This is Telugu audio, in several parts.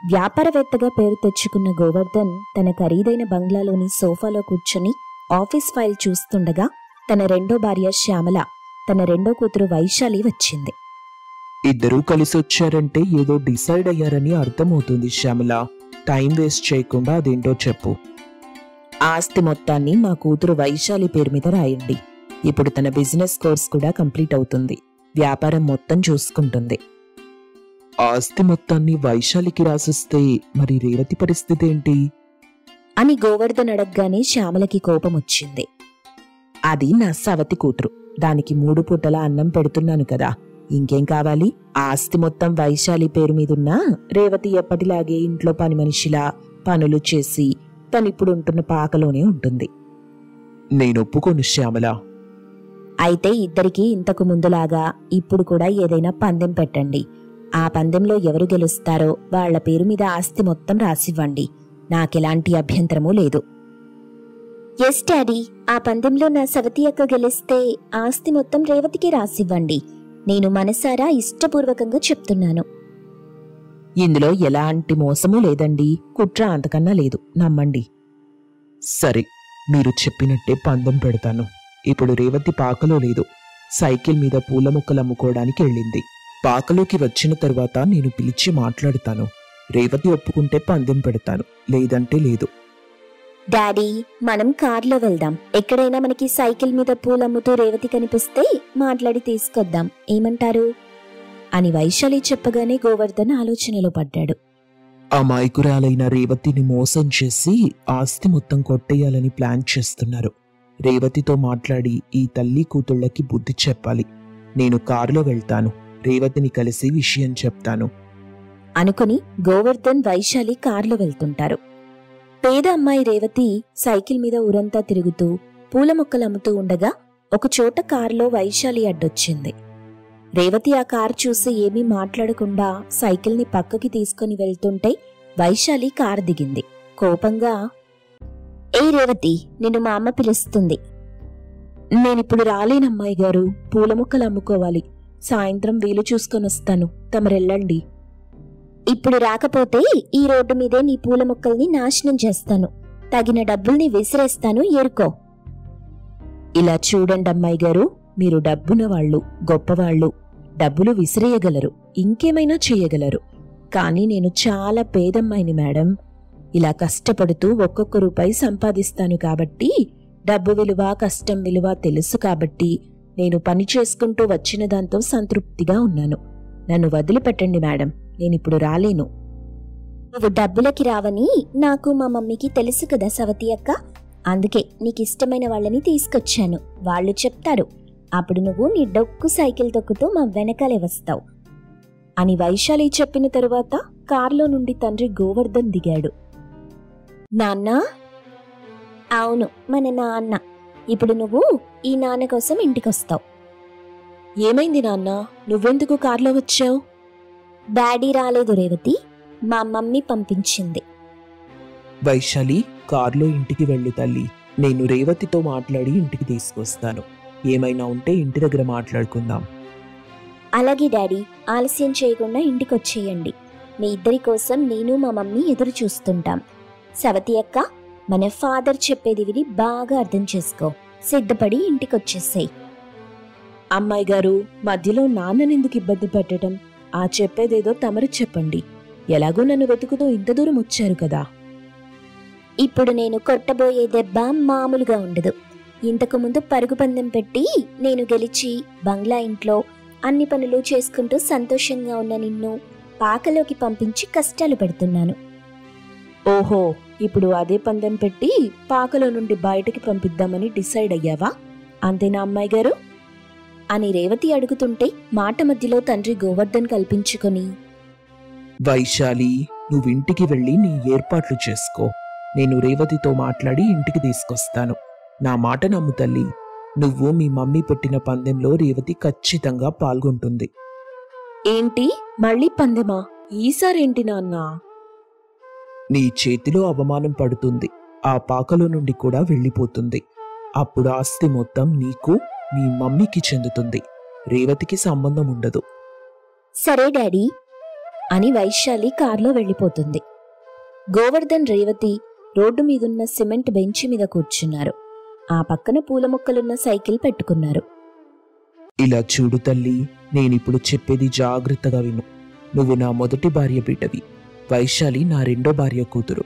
వ్యాపారవేత్తగా పేరు తెచ్చుకున్న గోవర్ధన్ తన ఖరీదైన బంగ్లాలోని సోఫాలో కూర్చొని ఆఫీస్ ఫైల్ చూస్తుండగా తన రెండో భార్య శ్యామల, తన రెండో కూతురు వైశాలి వచ్చింది. ఇద్దరూ కలిసొచ్చారంటే ఏదో డిసైడ్ అయ్యారని అర్థమవుతుంది శ్యామల. టైం వేస్ట్ చేయకుండా అదేంటో చెప్పు. ఆస్తి మొత్తాన్ని మా కూతురు వైశాలి పేరు మీద రాయండి. ఇప్పుడు తన బిజినెస్ కోర్స్ కూడా కంప్లీట్ అవుతుంది. వ్యాపారం మొత్తం చూసుకుంటుంది. ఆస్తి మొత్తాన్ని వైశాలికి రాసిస్తే మరి రేవతి పరిస్థితి ఏంటి అని గోవర్ధన్ అడగగానే శ్యామలకి కోపం వచ్చింది. అది నా సవతి కూతురు. దానికి 3 పూటల అన్నం పెడుతున్నాను కదా, ఇంకేం కావాలి? ఆస్తి మొత్తం వైశాలి పేరు మీదున్నా రేవతి ఎప్పటిలాగే ఇంట్లో పని మనిషిలా పనులు చేసి తనిప్పుడు ఉంటున్న పాకలోనే ఉంటుంది. నేనొప్పుకోను శ్యామల. అయితే ఇద్దరికీ ఇంతకు ముందులాగా ఇప్పుడు కూడా ఏదైనా పందెం పెట్టండి. ఆ పందెంలో ఎవరు గెలుస్తారో వాళ్ల పేరు మీద ఆస్తి మొత్తం రాసివ్వండి. నాకెలాంటి అభ్యంతరమూ లేదు. ఎస్ డాడీ, ఆ పందెంలో నా సవతి అక్క గెలిస్తే ఆస్తి మొత్తం రేవతికి రాసివ్వండి. నేను మనసారా ఇష్టపూర్వకంగా చెప్తున్నాను. ఇందులో ఎలాంటి మోసమూ లేదండి. కుట్ర అంతకన్నా లేదు, నమ్మండి. సరే, మీరు చెప్పినట్టే పందెం పెడతాను. ఇప్పుడు రేవతి పాకలో లేదు. సైకిల్ మీద పూల మొక్కలు అమ్ముకోవడానికి వెళ్ళింది. పాకలోకి వచ్చిన తర్వాత నేను పిలిచి మాట్లాడుతాను. రేవతి ఒప్పుకుంటే పందెం పెడతాను, లేదంటే లేదు. డాడీ, మనం కార్లో వెళ్దాం. ఎక్కడైనా మనకి సైకిల్ మీద పూలమ్ముతూ రేవతి కనిపిస్తే మాట్లాడి తీసుకొద్దాం, ఏమంటారు? అని వైశాలి చెప్పగానే గోవర్ధన్ ఆలోచనలో పడ్డాడు. అమాయకురాలైన రేవతిని మోసం చేసి ఆస్తి మొత్తం కొట్టేయాలని ప్లాన్ చేస్తున్నారు. రేవతితో మాట్లాడి ఈ తల్లి కూతుళ్ళకి బుద్ధి చెప్పాలి. నేను కారులో వెళ్తాను, రేవతిని కలిసి విషయం చెప్తాను అనుకుని గోవర్ధన్, వైశాలి కారులో వెళ్తుంటారు. పేద అమ్మాయి రేవతి సైకిల్ మీద ఊరంతా తిరుగుతూ పూల మొక్కలు అమ్ముతూ ఉండగా ఒకచోట కారులో వైశాలి అడ్డొచ్చింది. రేవతి ఆ కారు చూసి ఏమీ మాట్లాడకుండా సైకిల్ని పక్కకి తీసుకుని వెళ్తుంటే వైశాలి కారు దిగింది. కోపంగా, ఏ రేవతి, నిన్ను మా అమ్మ పిలుస్తుంది. నేనిప్పుడు రాలేనమ్మాయి గారు, పూల మొక్కలు అమ్ముకోవాలి. సాయంత్రం వీలు చూసుకొని వస్తాను, తమరెళ్ళండి. ఇప్పుడు రాకపోతే ఈ రోడ్డు మీదే నీ పూల మొక్కల్ని నాశనం చేస్తాను. తగిన డబ్బుల్ని విసిరేస్తాను, ఏరుకో. ఇలా చూడండి అమ్మాయి గారు, మీరు డబ్బున వాళ్ళు, గొప్పవాళ్ళు. డబ్బులు విసిరేయగలరు, ఇంకేమైనా చెయ్యగలరు. కానీ నేను చాలా పేదమ్మాయిని మేడం. ఇలా కష్టపడుతూ ఒక్కొక్క రూపాయి సంపాదిస్తాను కాబట్టి, డబ్బు విలువ, కష్టం విలువ తెలుసు కాబట్టి నేను పని చేసుకుంటూ వచ్చిన దాంతో సంతృప్తిగా ఉన్నాను. నన్ను వదిలిపెట్టండి మేడం, నేనిప్పుడు రాలేను. నువ్వు డబ్బులకి రావని నాకు మా మమ్మీకి తెలుసు కదా సవతి అక్క. అందుకే నీకిష్టమైన వాళ్ళని తీసుకొచ్చాను. వాళ్ళు చెప్తారు. అప్పుడు నువ్వు నీ డొక్కు సైకిల్ తొక్కుతూ మా వెనకాలే వస్తావు అని వైశాలి చెప్పిన తరువాత కారులో నుండి తండ్రి గోవర్ధన్ దిగాడు. నాన్నా? అవును, మన నాన్న. ఇప్పుడు నువ్వు ఈ నాన్న కోసం ఇంటికొస్తావు. ఏమైంది నాన్న, నువ్వెందుకు కారులో వచ్చావు? డాడీ రాలేదు రేవతి, మా మమ్మీ పంపించింది. వైశాలి, కారులో ఇంటికి వెళ్ళు తల్లి. నేను రేవతితో మాట్లాడి ఇంటికి తీసుకొస్తాను. ఏమైనా ఉంటే ఇంటి దగ్గర మాట్లాడుకుందాం. అలాగే డాడీ, ఆలస్యం చేయకుండా ఇంటికొచ్చేయండి. మీ ఇద్దరి కోసం నేను మా మమ్మీ ఎదురు చూస్తుంటాం. సవతి అక్క, మన ఫాదర్ చెప్పేది విని బాగా అర్థం చేసుకో. సిద్ధపడి ఇంటికొచ్చేసాయి. అమ్మాయి గారు, మధ్యలో నాన్ననెందుకు ఇబ్బంది పెట్టడం? ఆ చెప్పేదేదో తమరు చెప్పండి. ఎలాగో నన్ను వెతుకుతూ ఇంత దూరం వచ్చారు కదా. ఇప్పుడు నేను కొట్టబోయే దెబ్బ మామూలుగా ఉండదు. ఇంతకు ముందు పరుగు పందెం పెట్టి నేను గెలిచి బంగ్లా ఇంట్లో అన్ని పనులు చేసుకుంటూ సంతోషంగా ఉన్న నిన్ను పాకలోకి పంపించి కష్టాలు పెడుతున్నాను. ఓహో, ఇప్పుడు అదే పందెం పెట్టి పాకలో నుండి బయటికి పంపిద్దామని డిసైడ్ అయ్యావా? అంతేనా అమ్మాయి గారు? అని రేవతి అడుగుతుంటే మాట మధ్యలో తండ్రి గోవర్ధన్ కల్పించుకొని, వైశాలి, నువ్వింటికి వెళ్ళి నీ ఏర్పాట్లు చేసుకో. నేను రేవతితో మాట్లాడి ఇంటికి తీసుకొస్తాను. నా మాట నమ్ము తల్లి. నువ్వు మీ మమ్మీ పెట్టిన పందెంలో రేవతి ఖచ్చితంగా పాల్గొంటుంది. ఏంటి, మళ్ళీ పందెమా? ఈసారేంటి నాన్నా? నీ చేతిలో అవమానం పడుతుంది. ఆ పాకలో నుండి కూడా వెళ్ళిపోతుంది. అప్పుడు ఆస్తి మొత్తం నీకు, మీ మమ్మీకి చెందుతుంది. రేవతికి సంబంధం ఉండదు. సరే డాడీ అని వైశాలి కారులో వెళ్ళిపోతుంది. గోవర్ధన్, రేవతి రోడ్డు మీదున్న సిమెంట్ బెంచి మీద కూర్చున్నారు. ఆ పక్కన పూల మొక్కలున్న సైకిల్ పెట్టుకున్నారు. ఇలా చూడు తల్లి, నేనిప్పుడు చెప్పేది జాగ్రత్తగా విను. నువ్వు నా మొదటి భార్య బిడ్డవి, వైశాలి నా రెండో భార్య కూతురు.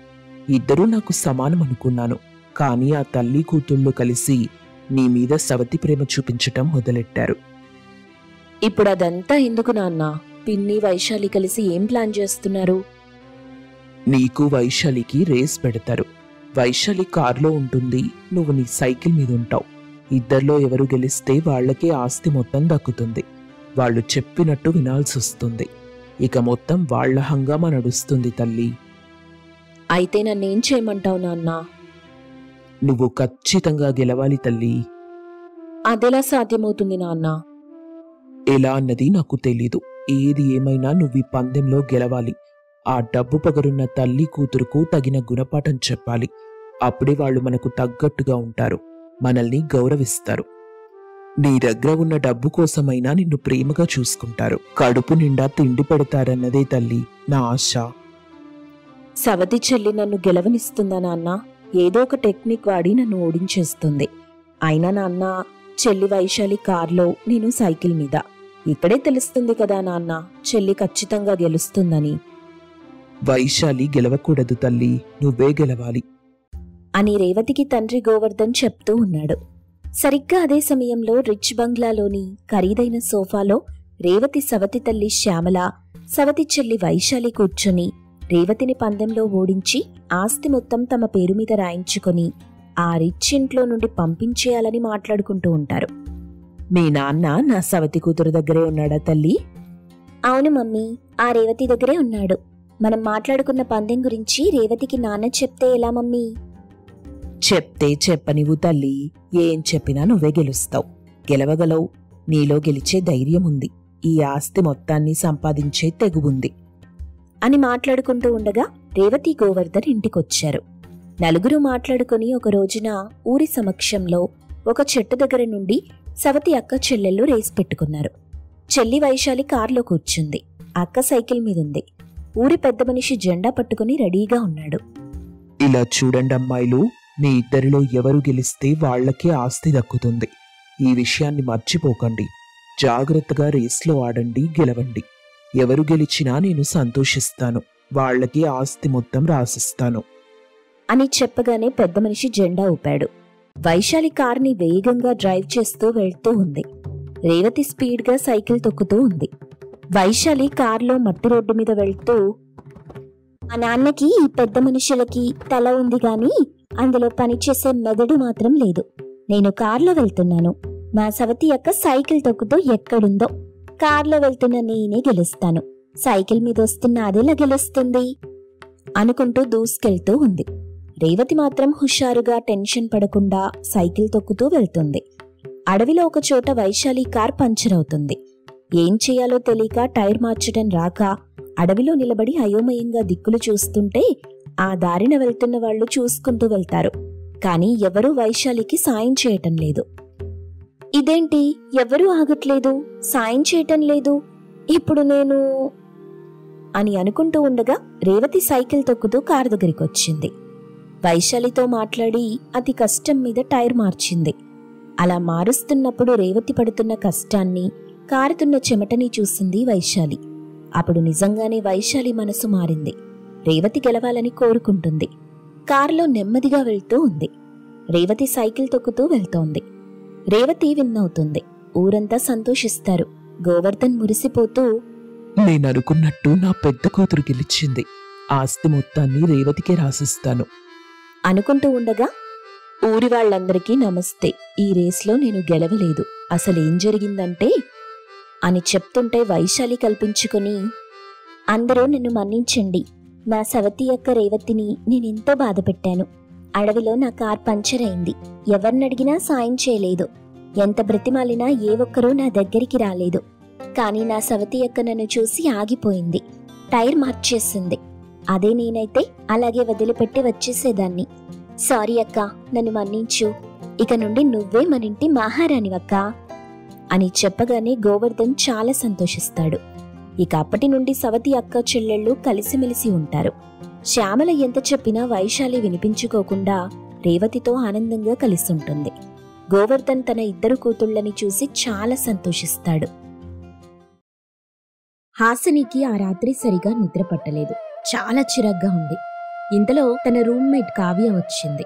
ఇద్దరూ నాకు సమానం అనుకున్నాను. కానీ ఆ తల్లి కూతుళ్ళు కలిసి నీ మీద సవతి ప్రేమ చూపించటం మొదలెట్టారు. ఇప్పుడు అదంతా ఎందుకు నాన్న? పిన్ని, వైశాలి కలిసి ఏం ప్లాన్ చేస్తున్నారు? నీకు వైశాలికి రేస్ పెడతారు. వైశాలి కారులో ఉంటుంది, నువ్వు నీ సైకిల్ మీద ఉంటావు. ఇద్దరిలో ఎవరు గెలిస్తే వాళ్లకే ఆస్తి మొత్తం దక్కుతుంది. వాళ్ళు చెప్పినట్టు వినాల్సి వస్తుంది. ఇక మొత్తం వాళ్ల హంగామా నడుస్తుంది తల్లి. అయితే నన్నేం చేయమంటావు నాన్న? నువ్వు ఖచ్చితంగా గెలవాలి తల్లి. అదెలా సాధ్యమవుతుంది నాన్న? ఎలా అన్నది నాకు తెలీదు. ఏది ఏమైనా నువ్వు ఈ పందెంలో గెలవాలి. ఆ డబ్బు పగరున్న తల్లి కూతురుకు తగిన గుణపాఠం చెప్పాలి. అప్పుడే వాళ్ళు మనకు తగ్గట్టుగా ఉంటారు, మనల్ని గౌరవిస్తారు. నీ దగ్గర ఉన్న డబ్బు కోసమైనా నిన్ను ప్రేమగా చూసుకుంటారు. కడుపు నిండా తిండి పెడతారన్నదే తల్లి నా ఆశ. సవతి చెల్లి నన్ను గెలవనిస్తుందా నాన్న? ఏదో ఒక టెక్నిక్ వాడి నన్ను ఓడించేస్తుంది. అయినా నాన్న, చెల్లి వైశాలి కార్లో, నేను సైకిల్ మీద. ఇక్కడే తెలుస్తుంది కదా నాన్న, చెల్లి ఖచ్చితంగా గెలుస్తుందని. వైశాలి గెలవకూడదు తల్లి, నువ్వే గెలవాలి అని రేవతికి తండ్రి గోవర్ధన్ చెప్తూ ఉన్నాడు. సరిగ్గా అదే సమయంలో రిచ్ బంగ్లాలోని ఖరీదైన సోఫాలో రేవతి సవతి తల్లి శ్యామల, సవతి చెల్లి వైశాలి కూర్చొని రేవతిని పందెంలో ఓడించి ఆస్తి మొత్తం తమ పేరు మీద రాయించుకొని ఆ రిచ్ ఇంట్లో నుండి పంపించేయాలని మాట్లాడుకుంటూ ఉంటారు. మీ నాన్న నా సవతి కూతురు దగ్గరే ఉన్నాడా తల్లి? అవును మమ్మీ, ఆ రేవతి దగ్గరే ఉన్నాడు. మనం మాట్లాడుకున్న పందెం గురించి రేవతికి నాన్న చెప్తే ఎలా మమ్మీ? చెప్తే చెప్పనివ్వు తల్లి, ఏం చెప్పినా నువ్వే గెలుస్తావు, గెలవగలవు. నీలో గెలిచే ధైర్యం ఉంది, ఈ ఆస్తి మొత్తాన్ని సంపాదించే తెగువుంది అని మాట్లాడుకుంటూ ఉండగా రేవతి, గోవర్ధన్ ఇంటికొచ్చారు. నలుగురు మాట్లాడుకుని ఒక రోజున ఊరి సమక్షంలో ఒక చెట్టు దగ్గర నుండి సవతి అక్క చెల్లెళ్ళు రేస్ పెట్టుకున్నారు. చెల్లి వైశాలి కారులో కూర్చుంది, అక్క సైకిల్ మీదుంది. ఊరి పెద్ద మనిషి జెండా పట్టుకుని రెడీగా ఉన్నాడు. ఇలా చూడండి అమ్మాయిలు, మీ ఇద్దరిలో ఎవరు గెలిస్తే వాళ్లకే ఆస్తి దక్కుతుంది. ఈ విషయాన్ని మర్చిపోకండి. జాగ్రత్తగా రేస్లో ఆడండి, గెలవండి. ఎవరు గెలిచినా నేను సంతోషిస్తాను, వాళ్లకి ఆస్తి మొత్తం రాసిస్తాను అని చెప్పగానే పెద్ద మనిషి జెండా ఊపాడు. వైశాలి కార్ని వేగంగా డ్రైవ్ చేస్తూ వెళ్తూ ఉంది. రేవతి స్పీడ్గా సైకిల్ తొక్కుతూ ఉంది. వైశాలి కారులో మట్టి రోడ్డు మీద వెళ్తూ, మా నాన్నకి ఈ పెద్ద మనుషులకి తల ఉంది గాని అందులో పనిచేసే మెదడు మాత్రం లేదు. నేను కారులో వెళ్తున్నాను, నా సవతి అక్క సైకిల్ తొక్కుతూ ఎక్కడుందో. కారులో వెళ్తున్న నేనే గెలుస్తాను, సైకిల్ మీద వస్తున్న అదెలా గెలుస్తుంది అనుకుంటూ దూసుకెళ్తూ ఉంది. రేవతి మాత్రం హుషారుగా టెన్షన్ పడకుండా సైకిల్ తొక్కుతూ వెళ్తుంది. అడవిలో ఒక చోట వైశాలి కార్ పంచర్ అవుతుంది. ఏం చేయాలో తెలియక టైర్ మార్చడం రాక అడవిలో నిలబడి అయోమయంగా దిక్కులు చూస్తుంటే ఆ దారిన వెళ్తున్న వాళ్లు చూసుకుంటూ వెళ్తారు. కాని ఎవరూ వైశాలికి సాయం చేయటం లేదు. ఇదేంటి, ఎవరూ ఆగట్లేదు, సాయం చేయటం లేదు, ఇప్పుడు నేను అని అనుకుంటూ ఉండగా రేవతి సైకిల్ తొక్కుతూ కారు దగ్గరికొచ్చింది. వైశాలితో మాట్లాడి అతి కష్టం మీద టైర్ మార్చింది. అలా మారుస్తున్నప్పుడు రేవతి పడుతున్న కష్టాన్ని, కారుతున్న చెమటని చూసింది వైశాలి. అప్పుడు నిజంగానే వైశాలి మనసు మారింది. రేవతి గెలవాలని కోరుకుంటుంది. కారులో నెమ్మదిగా వెళ్తూ ఉంది. రేవతి సైకిల్ తొక్కుతూ వెళ్తోంది. రేవతి విన్నవుతుంది. ఊరంతా సంతోషిస్తారు. గోవర్ధన్ మురిసిపోతూ, నేననుకున్నట్టు నా పెద్ద కూతురు గెలిచింది, ఆస్తి మొత్తాన్ని రేవతికే రాసిస్తాను అనుకుంటూ ఉండగా ఊరి వాళ్ళందరికీ నమస్తే, ఈ రేస్లో నేను గెలవలేదు, అసలేం జరిగిందంటే అని చెప్తుంటే వైశాలి కల్పించుకుని, అందరూ నన్ను మన్నించండి, నా సవతి అక్క రేవతిని నేనెంతో బాధ పెట్టాను. అడవిలో నా కార్ పంచర్ అయింది, ఎవరినడిగినా సాయం చేయలేదు, ఎంత బ్రతిమాలినా ఏ ఒక్కరూ నా దగ్గరికి రాలేదు. కానీ నా సవతి అక్క నన్ను చూసి ఆగిపోయింది, టైర్ మార్చేసింది. అదే నేనైతే అలాగే వదిలిపెట్టి వచ్చేసేదాన్ని. సారీ అక్క, నన్ను మన్నించు, ఇక నుండి నువ్వే మనింటి మహారాణివక్క అని చెప్పగానే గోవర్ధన్ చాలా సంతోషిస్తాడు. ఇక అప్పటి నుండి సవతి అక్క చెల్లెళ్ళు కలిసిమెలిసి ఉంటారు. శ్యామల ఎంత చెప్పినా వైశాలి వినిపించుకోకుండా రేవతితో ఆనందంగా కలిసుంటుంది. గోవర్ధన్ తన ఇద్దరు కూతుళ్లని చూసి చాలా సంతోషిస్తాడు. హాసినికి ఆ రాత్రి సరిగా నిద్ర పట్టలేదు. చాలా చిరాగ్గా ఉంది. ఇంతలో తన రూమ్మేట్ కావ్య వచ్చింది.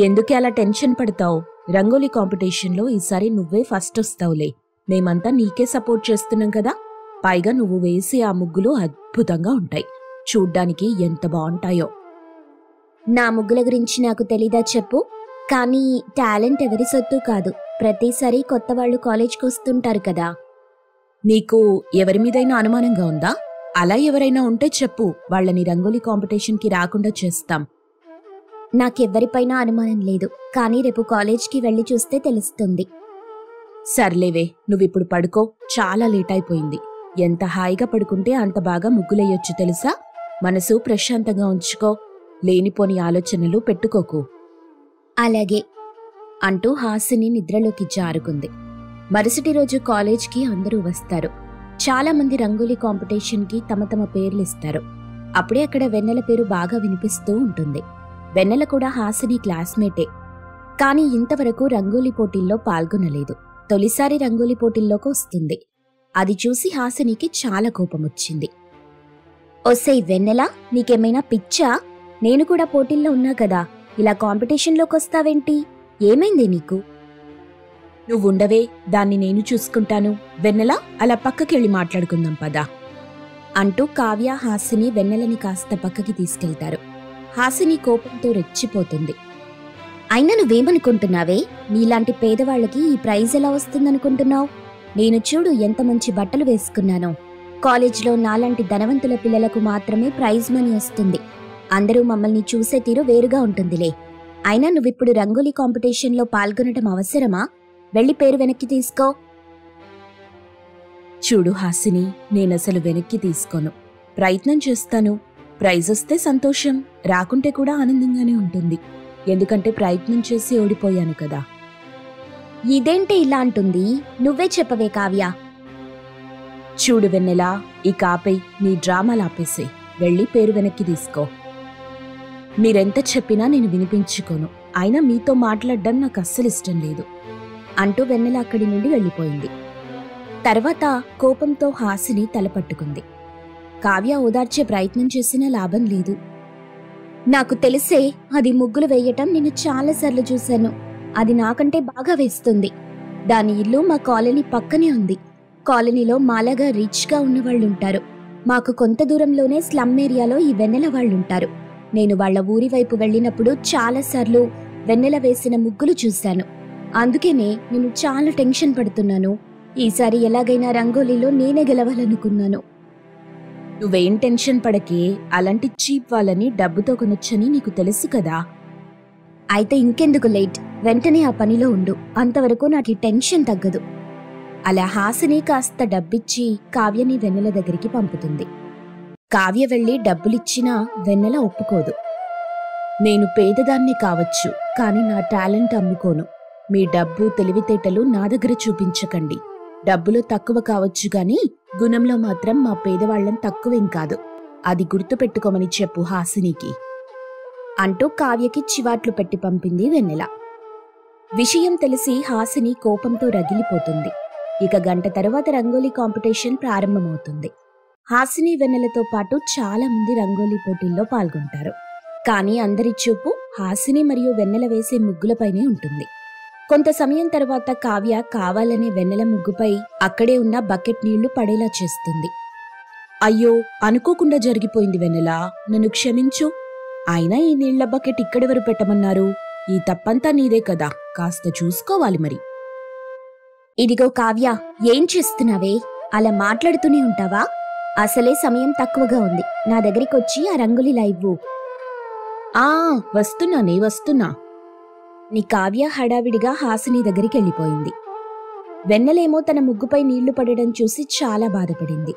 ఎందుకే అలా టెన్షన్ పడతావు? రంగోలీ కాంపిటీషన్లో ఈసారి నువ్వే ఫస్ట్ వస్తావులే. మేమంతా నీకే సపోర్ట్ చేస్తున్నాం కదా. పైగా నువ్వు వేసే ఆ ముగ్గులు అద్భుతంగా ఉంటాయి. చూడ్డానికి ఎంత బాగుంటాయో. నా ముగ్గుల గురించి నాకు తెలీదా చెప్పు? కానీ టాలెంట్ ఎవరి సొత్తు కాదు. ప్రతిసారి కొత్త వాళ్ళు కాలేజ్కి వస్తుంటారు కదా. నీకు ఎవరి మీదైనా అనుమానంగా ఉందా? అలా ఎవరైనా ఉంటే చెప్పు, వాళ్ళని రంగోలీ కాంపిటీషన్కి రాకుండా చేస్తాం. నాకెవ్వరిపైనా అనుమానం లేదు. కానీ రేపు కాలేజ్కి వెళ్ళి చూస్తే తెలుస్తుంది. సర్లేవే, నువ్విప్పుడు పడుకో. చాలా లేట్ అయిపోయింది. ఎంత హాయిగా పడుకుంటే అంత బాగా ముగ్గులెయ్యొచ్చు తెలుసా? మనసు ప్రశాంతంగా ఉంచుకో. లేనిపోని ఆలోచనలు పెట్టుకోకు. అలాగే అంటూ హాసిని నిద్రలోకి జారుకుంది. మరుసటి రోజు కాలేజ్కి అందరూ వస్తారు. చాలా మంది రంగోలీ కాంపిటీషన్కి తమ తమ పేర్లిస్తారు. అప్పుడే అక్కడ వెన్నెల పేరు బాగా వినిపిస్తూ ఉంటుంది. వెన్నెల కూడా హాసిని క్లాస్మేటే. కానీ ఇంతవరకు రంగోలీ పోటీల్లో పాల్గొనలేదు. తొలిసారి రంగోలీ పోటీల్లోకి వస్తుంది. అది చూసి హాసినికి చాలా కోపమొచ్చింది. ఒసేయ్ వెన్నెల, నీకేమైనా పిచ్చా? నేను కూడా పోటీల్లో ఉన్నా కదా. ఇలా కాంపిటీషన్లోకి వస్తావేంటి? ఏమైంది నీకు? నువ్వుండవే, దాన్ని నేను చూసుకుంటాను. వెన్నెల, అలా పక్కకెళ్ళి మాట్లాడుకుందాం పదా అంటూ కావ్య హాసిని వెన్నెలని కాస్త పక్కకి తీసుకెళ్తారు. హాసిని కోపంతో రెచ్చిపోతుంది. అయినా నువ్వేమనుకుంటున్నావే? నీలాంటి పేదవాళ్లకి ఈ ప్రైజ్ ఎలా వస్తుందనుకుంటున్నావు? నేను చూడు ఎంత మంచి బట్టలు వేసుకున్నానో. కాలేజ్లో నాలాంటి ధనవంతుల పిల్లలకు మాత్రమే ప్రైజ్ మనీ వస్తుంది. అందరూ మమ్మల్ని చూసే తీరు వేరుగా ఉంటుందిలే. అయినా నువ్విప్పుడు రంగోలీ కాంపిటీషన్లో పాల్గొనడం అవసరమా? వెళ్ళి పేరు వెనక్కి తీసుకో. చూడు హాసిని, నేనసలు వెనక్కి తీసుకోను. ప్రయత్నం చేస్తాను. ప్రైజ్ వస్తే సంతోషం, రాకుంటే కూడా ఆనందంగానే ఉంటుంది. ఎందుకంటే ప్రయత్నం చేసి ఓడిపోయాను కదా. ఇదేంటి ఇలా అంటుంది? నువ్వే చెప్పవే కావ్య. చూడు వెన్నెలా, ఈ కాపై నీ డ్రామాలు ఆపేసే. వెళ్ళి పేరు వెనక్కి తీసుకో. మీరెంత చెప్పినా నేను వినిపించుకోను. అయినా మీతో మాట్లాడడం నాకు అస్సలు ఇష్టం లేదు అంటూ వెన్నెల అక్కడి నుండి వెళ్ళిపోయింది. తర్వాత కోపంతో హాసిని తలపట్టుకుంది. కావ్య ఓదార్చే ప్రయత్నం చేసినా లాభం లేదు. నాకు తెలిసే, అది ముగ్గులు వేయటం నేను చాలాసార్లు చూశాను. అది నాకంటే బాగా వేస్తుంది. దాని ఇల్లు మా కాలనీ పక్కనే ఉంది. కాలనీలో మాలాగా రిచ్గా ఉన్నవాళ్లుంటారు. మాకు కొంత దూరంలోనే స్లమ్ ఏరియాలో ఈ వెన్నెల వాళ్ళుంటారు. నేను వాళ్ల ఊరి వైపు వెళ్ళినప్పుడు చాలాసార్లు వెన్నెల వేసిన ముగ్గులు చూశాను. అందుకేనే నేను చాలా టెన్షన్ పడుతున్నాను. ఈసారి ఎలాగైనా రంగోలీలో నేనే గెలవాలనుకున్నాను. నువ్వేం టెన్షన్ పడకే. అలాంటి చీప్ వాళ్ళని డబ్బుతో కొనొచ్చని నీకు తెలుసు కదా. అయితే ఇంకెందుకు లేట్? వెంటనే ఆ పనిలో ఉండు. అంతవరకు నాకు ఈ టెన్షన్ తగ్గదు. అలా హాసిని కాస్త డబ్బిచ్చి కావ్యని వెన్నెల దగ్గరికి పంపుతుంది. కావ్య వెళ్లి డబ్బులిచ్చినా వెన్నెల ఒప్పుకోదు. నేను పేదదాన్ని కావచ్చు, కాని నా టాలెంట్ అమ్ముకోను. మీ డబ్బు తెలివితేటలు నా దగ్గర చూపించకండి. డబ్బులో తక్కువ కావచ్చు గాని గుణంలో మాత్రం మా పేదవాళ్లం తక్కువేం కాదు. అది గుర్తుపెట్టుకోమని చెప్పు హాసినికి అంటూ కావ్యకి చివాట్లు పెట్టి పంపింది వెన్నెల. విషయం తెలిసి హాసిని కోపంతో రగిలిపోతుంది. ఇక గంట తర్వాత రంగోలీ కాంపిటీషన్ ప్రారంభమవుతుంది. హాసిని వెన్నెలతో పాటు చాలా మంది రంగోలీ పోటీల్లో పాల్గొంటారు. కానీ అందరి చూపు హాసిని మరియు వెన్నెల వేసే ముగ్గులపైనే ఉంటుంది. కొంత సమయం తర్వాత కావ్య కావాలనే వెన్నెల ముగ్గుపై అక్కడే ఉన్న బకెట్ నీళ్లు పడేలా చేస్తుంది. అయ్యో, అనుకోకుండా జరిగిపోయింది వెన్నెల, నన్ను క్షమించు. అయినా ఈ నీళ్ల బకెట్ ఇక్కడెవరు పెట్టమన్నారు? ఈ తప్పంతా నీదే కదా, కాస్త చూసుకోవాలి మరి. ఇదిగో కావ్య, ఏం చేస్తున్నావే? అలా మాట్లాడుతూనే ఉంటావా? అసలే సమయం తక్కువగా ఉంది. నా దగ్గరికొచ్చి ఆ రంగులిలా ఇవ్వు. వస్తున్నా నీ కావ్య హడావిడిగా హాసిని దగ్గరికి వెళ్ళిపోయింది. వెన్నెలేమో తన ముగ్గుపై నీళ్లు పడడం చూసి చాలా బాధపడింది.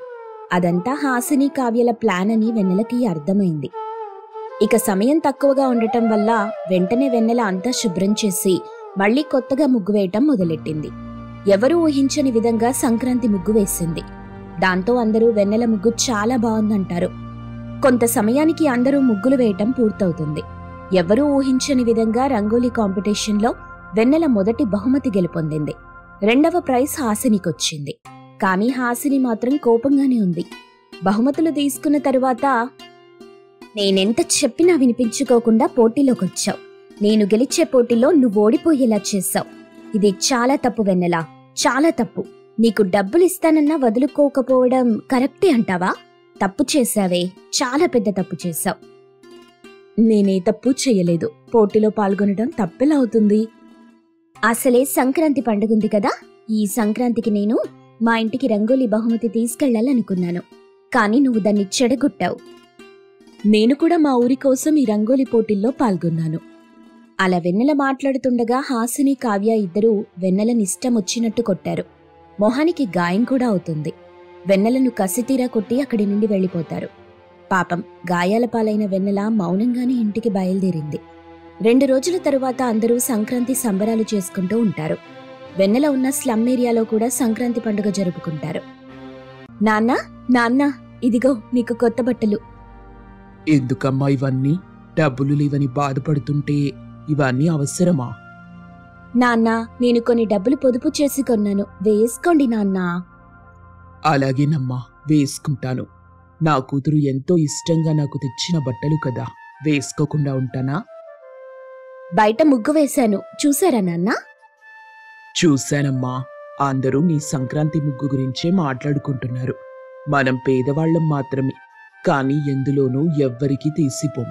అదంతా హాసిని కావ్యల ప్లాన్ అని వెన్నెలకి అర్థమైంది. ఇక సమయం తక్కువగా ఉండటం వల్ల వెంటనే వెన్నెల అంతా శుభ్రం చేసి మళ్లీ కొత్తగా ముగ్గు వేయటం మొదలెట్టింది. ఎవరూ ఊహించని విధంగా సంక్రాంతి ముగ్గు వేసింది. దాంతో అందరూ వెన్నెల ముగ్గు చాలా బాగుందంటారు. కొంత సమయానికి అందరూ ముగ్గులు వేయటం పూర్తవుతుంది. ఎవ్వరూ ఊహించని విధంగా రంగోలీ కాంపిటీషన్లో వెన్నెల మొదటి బహుమతి గెలుపొందింది. 2వ ప్రైజ్ హాసినికొచ్చింది. కానీ హాసిని మాత్రం కోపంగానే ఉంది. బహుమతులు తీసుకున్న తరువాత, నేనెంత చెప్పినా వినిపించుకోకుండా పోటీలోకొచ్చావు. నేను గెలిచే పోటీలో నువ్వు ఓడిపోయేలా చేశావు. ఇది చాలా తప్పు వెన్నెల, చాలా తప్పు. నీకు డబ్బులిస్తానన్నా వదులుకోకపోవడం కరెక్టే అంటావా? తప్పు చేశావే, చాలా పెద్ద తప్పు చేశావు. నేనే తప్పు చెయ్యలేదు. పోటీలో పాల్గొనడం తప్పెలా అవుతుంది? అసలే సంక్రాంతి పండుగుంది కదా, ఈ సంక్రాంతికి నేను మా ఇంటికి రంగోలీ బహుమతి తీసుకెళ్లాలనుకున్నాను. కానీ నువ్వు దాన్ని చెడగొట్టావు. నేను కూడా మా ఊరి కోసం ఈ రంగోలీ పోటీల్లో పాల్గొన్నాను. అలా వెన్నెల మాట్లాడుతుండగా హాసిని, కావ్య ఇద్దరూ వెన్నెలనిష్టం వచ్చినట్టు కొట్టారు. మొహానికి గాయం కూడా అవుతుంది. వెన్నెలను కసితీరా కొట్టి అక్కడి నుండి వెళ్లిపోతారు. పాపం, గాయాల పాలైన వెన్నెల మౌనంగానే ఇంటికి బయలుదేరింది. 2 రోజుల తరువాత అందరూ సంక్రాంతి సంబరాలు చేసుకుంటూ ఉంటారు. వెన్నెల ఉన్న స్లమ్ ఏరియాలో కూడా సంక్రాంతి పండుగ జరుపుకుంటారు. నాన్నా, నాన్నా, ఇదిగో నీకు కొత్త బట్టలు. ఎందుకమ్మా ఇవన్నీ? డబ్బులు లేవని బాధపడుతుంటే ఇవన్నీ అవసరమా? నాన్నా, నేను కొన్ని డబ్బులు పొదుపు చేసి కొన్నాను, వేసుకోండి నాన్నా. అలాగేనమ్మా, వేసుకుంటాను. నా కూతురు ఎంతో ఇష్టంగా నాకు తెచ్చిన బట్టలు కదా, వేసుకోకుండా ఉంటానా? బయట ముగ్గు వేశాను, చూసారా నాన్నా? చూశానమ్మా. అందరూ నీ సంక్రాంతి ముగ్గు గురించే మాట్లాడుకుంటున్నారు. మనం పేదవాళ్లం మాత్రమే, కానీ ఎందులోనూ ఎవ్వరికీ తీసిపోం.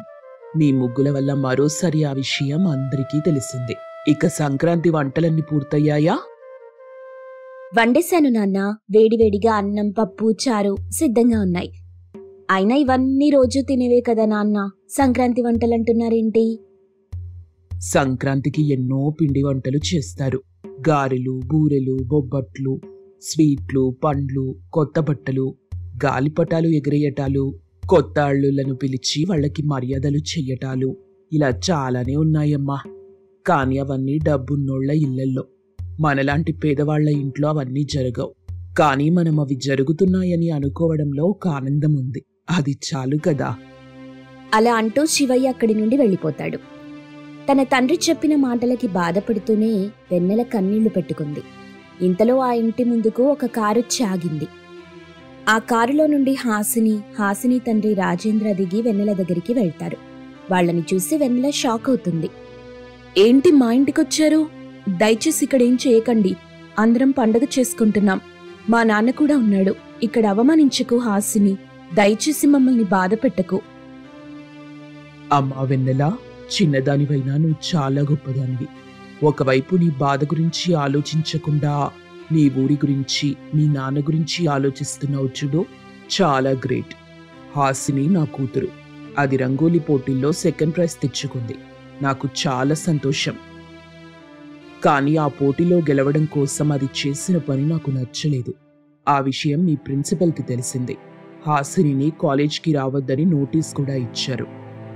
నీ ముగ్గుల వల్ల మరోసారి ఆ విషయం అందరికీ తెలిసింది. ఇక సంక్రాంతి వంటలన్నీ పూర్తయ్యాయా? వండేశాను నాన్నా. వేడివేడిగా అన్నం, పప్పు, చారు సిద్ధంగా ఉన్నాయి. అయినా ఇవన్నీ రోజు తినేవే కదా నాన్నా, సంక్రాంతి వంటలంటున్నారేంటి? సంక్రాంతికి ఎన్నో పిండి వంటలు చేస్తారు. గారెలు, బూరెలు, బొబ్బట్లు, స్వీట్లు, పండ్లు, కొత్త బట్టలు, గాలిపటాలు ఎగరేయటాలు, కొత్త అల్లులను పిలిచి వాళ్ళకి మర్యాదలు చెయ్యటాలు, ఇలా చాలానే ఉన్నాయమ్మా. కానీ అవన్నీ డబ్బున్నోళ్ల ఇళ్లల్లో. మనలాంటి పేదవాళ్ల ఇంట్లో అవన్నీ జరగవు. కానీ మనం అవి జరుగుతున్నాయని అనుకోవడంలో ఒక ఆనందం ఉంది. అది చాలు కదా. అలా అంటూ శివయ్య అక్కడి నుండి వెళ్ళిపోతాడు. తన తండ్రి చెప్పిన మాటలకి బాధపడుతూనే వెన్నెల కన్నీళ్లు పెట్టుకుంది. ఇంతలో ఆ ఇంటి ముందుకు ఒక కారొచ్చి ఆగింది. ఆ కారులో నుండి హాసిని తండ్రి రాజేంద్ర దిగి వెన్నెల దగ్గరికి వెళ్తారు. వాళ్ళని చూసి వెన్నెల షాక్ అవుతుంది. ఏంటి మా ఇంటికొచ్చారు? దయచేసి ఇక్కడేం చేయకండి. అందరం పండగ చేసుకుంటున్నాం. మా నాన్న కూడా ఉన్నాడు. ఇక్కడ అవమానించకు హాసిని. దయచేసి మమ్మల్ని బాధ పెట్టకు. అమ్మా వెన్నెల, చిన్నదానివైనా నువ్వు చాలా గొప్పదానివి. ఒకవైపు నీ బాధ గురించి ఆలోచించకుండా నీ ఊరి గురించి, నీ నాన్న గురించి ఆలోచిస్తున్నావు చూడు, చాలా గ్రేట్. హాసిని నా కూతురు. అది రంగోలీ పోటీల్లో 2nd ప్రైజ్ తెచ్చుకుంది. నాకు చాలా సంతోషం. కానీ ఆ పోటీలో గెలవడం కోసం అది చేసిన పని నాకు నచ్చలేదు. ఆ విషయం నీ ప్రిన్సిపల్కి తెలిసింది. హాసినిని కాలేజ్కి రావద్దని నోటీస్ కూడా ఇచ్చారు.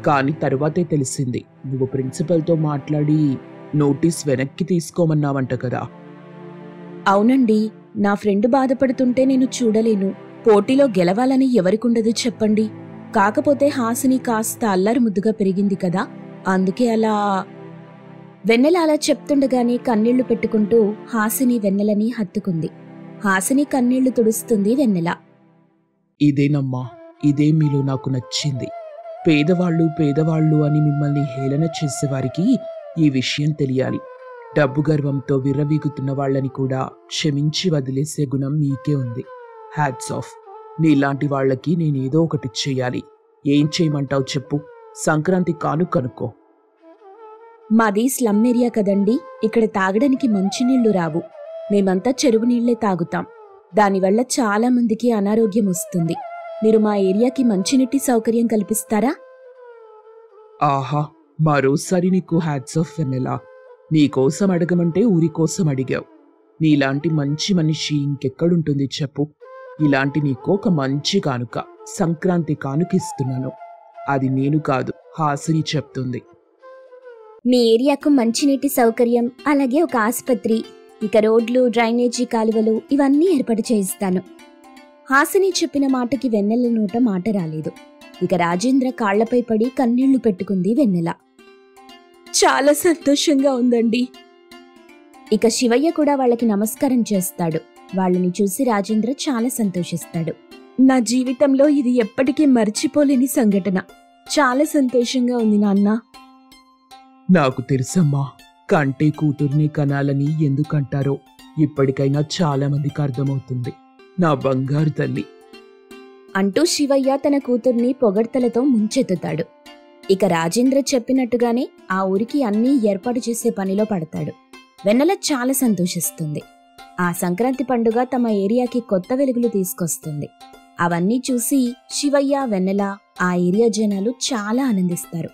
కానీ తర్వాతే తెలిసింది నువ్వు ప్రిన్సిపల్తో మాట్లాడి నోటీస్ వెనక్కి తీసుకోమన్నావంట కదా. అవునండి, నా ఫ్రెండ్ బాధపడుతుంటే నేను చూడలేను. పోటీలో గెలవాలని ఎవరికుండదు చెప్పండి. కాకపోతే హాసిని కాస్త అల్లరి ముద్దుగా పెరిగింది కదా, అందుకే అలా. వెన్నెల అలా చెప్తుండగానే కన్నీళ్లు పెట్టుకుంటూ హాసిని వెన్నెలని హత్తుకుంది. హాసిని కన్నీళ్లు తుడుస్తుంది వెన్నెల. ఇదేనమ్మా, ఇదే మీలో నాకు నచ్చింది. పేదవాళ్ళు అని మిమ్మల్ని హేళన చేసేవారికి ఈ విషయం తెలియాలి. డబ్బు గర్వంతో విర్రవీగుతున్న వాళ్ళని కూడా క్షమించి వదిలేసే గుణం మీకే ఉంది. Hats off. నీలాంటి వాళ్ళకి నేనేదో ఒకటి చెయ్యాలి. ఏం చేయమంటావు చెప్పు? సంక్రాంతి కనుక్కో. మాది స్లమ్ ఏరియా కదండి, ఇక్కడ తాగడానికి మంచినీళ్లు రావు. మేమంతా చెరువు నీళ్లే తాగుతాం. దానివల్ల చాలా మందికి అనారోగ్యం వస్తుంది. మీరు మా ఏరియాకి మంచినీటి సౌకర్యం కల్పిస్తారా? ఆహా, మరోసారి నీకు హ్యాట్స్ ఆఫ్ వెన్నెల. నీకోసం అడగమంటే ఊరి కోసం అడిగావు. నీలాంటి మంచి మనిషి ఇంకెక్కడుంటుంది చెప్పు? ఇలాంటి నీకు ఒక మంచి కానుక, సంక్రాంతి కానుకిస్తున్నాను. అది నేను కాదు, హాసిని చెప్తుంది. మీ ఏరియాకు మంచినీటి సౌకర్యం, అలాగే ఒక ఆసుపత్రి, ఇక రోడ్లు, డ్రైనేజీ కాలువలు ఇవన్నీ ఏర్పాటు చేయిస్తాను. హాసిని చెప్పిన మాటకి వెన్నెల నోట మాట రాలేదు. ఇక రాజేంద్ర కాళ్లపై పడి కన్నీళ్లు పెట్టుకుంది వెన్నెల. చాలా సంతోషంగా ఉందండి. ఇక శివయ్య కూడా వాళ్ళకి నమస్కారం చేస్తాడు. వాళ్ళని చూసి రాజేంద్ర చాలా సంతోషిస్తాడు. నా జీవితంలో ఇది ఎప్పటికీ మర్చిపోలేని సంఘటన. చాలా సంతోషంగా ఉంది నాన్న. నాకు తెలుసమ్మా, కంటే కూతుర్ని కనాలని ఎందుకంటారో ఇప్పటికైనా చాలా మందికి అర్థమవుతుంది. నా బంగారు తల్లి అంటూ శివయ్య తన కూతుర్ని పొగడ్తలతో ముంచెత్తుతాడు. ఇక రాజేంద్ర చెప్పినట్టుగానే ఆ ఊరికి అన్నీ ఏర్పాటు చేసే పనిలో పడతాడు. వెన్నెల చాలా సంతోషిస్తుంది. ఆ సంక్రాంతి పండుగ తమ ఏరియాకి కొత్త వెలుగులు తీసుకొస్తుంది. అవన్నీ చూసి శివయ్య, వెన్నెల, ఆ ఏరియా జనాలు చాలా ఆనందిస్తారు.